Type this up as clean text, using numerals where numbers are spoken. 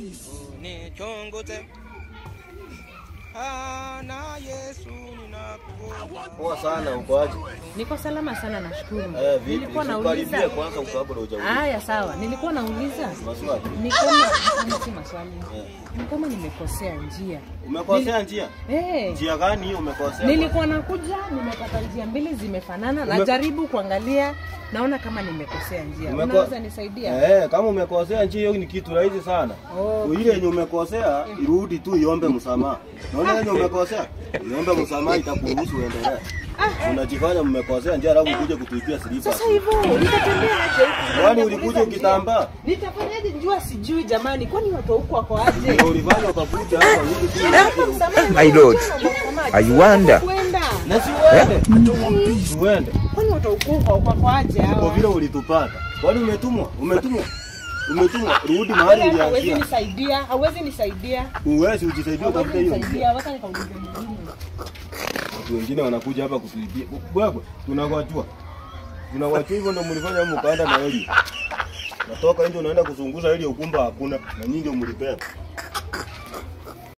Unichunguze. Na Yesu ninakuomba. Poa sana, uko aje? Niko salama sana nashukuru. Vipi? Nilikuwa nauliza Kwanza ukabla hujauliza. Haya sawa. Nilikuwa nauliza. Maswali. Ni kama si maswali. Ni kama nimekosea njia. Umekosea njia? Njia gani hiyo umekosea? Nilikuwa nakuja, nimepata njia mbili zimefanana, najaribu kuangalia, naona kama nimekosea njia. Unaweza nisaidia? Kama umekosea njia hiyo ni kitu rahisi sana. Ile yenye umekosea irudi tu iombe msamaha. Naona yenye umekosea, iombe msamaha itakuruhusu uendelee. Unajifanya mmekosea njia alafu ukuje kutuipia slipa. Sasa hivyo nitatembea aje huko? Kwani ulikuja ukitambaa? Nitafanyaje njua sijui jamani. Kwani watu huko wako aje? Ulifanya ukakuja hapa hivi tu. My lord. I wonder. Na si uende. Uende. Kwani watu huko wako aje hao? Kwa vile ulitupata. Kwani umetumwa? Umetumwa. Rudi mahali ulianzia. Hawezi nisaidia. Hawezi nisaidia. Uwezi ujisaidia utafute hiyo. Wacha nikaulize mwingine. Watu wengine wanakuja hapa kutuibia. Bwagwe, tunawajua. Tunawajua hivyo ndio mlifanya mkaenda na heli. Natoka nje unaenda kuzunguza heli ukumba hakuna na nyinyi ndio mlipea.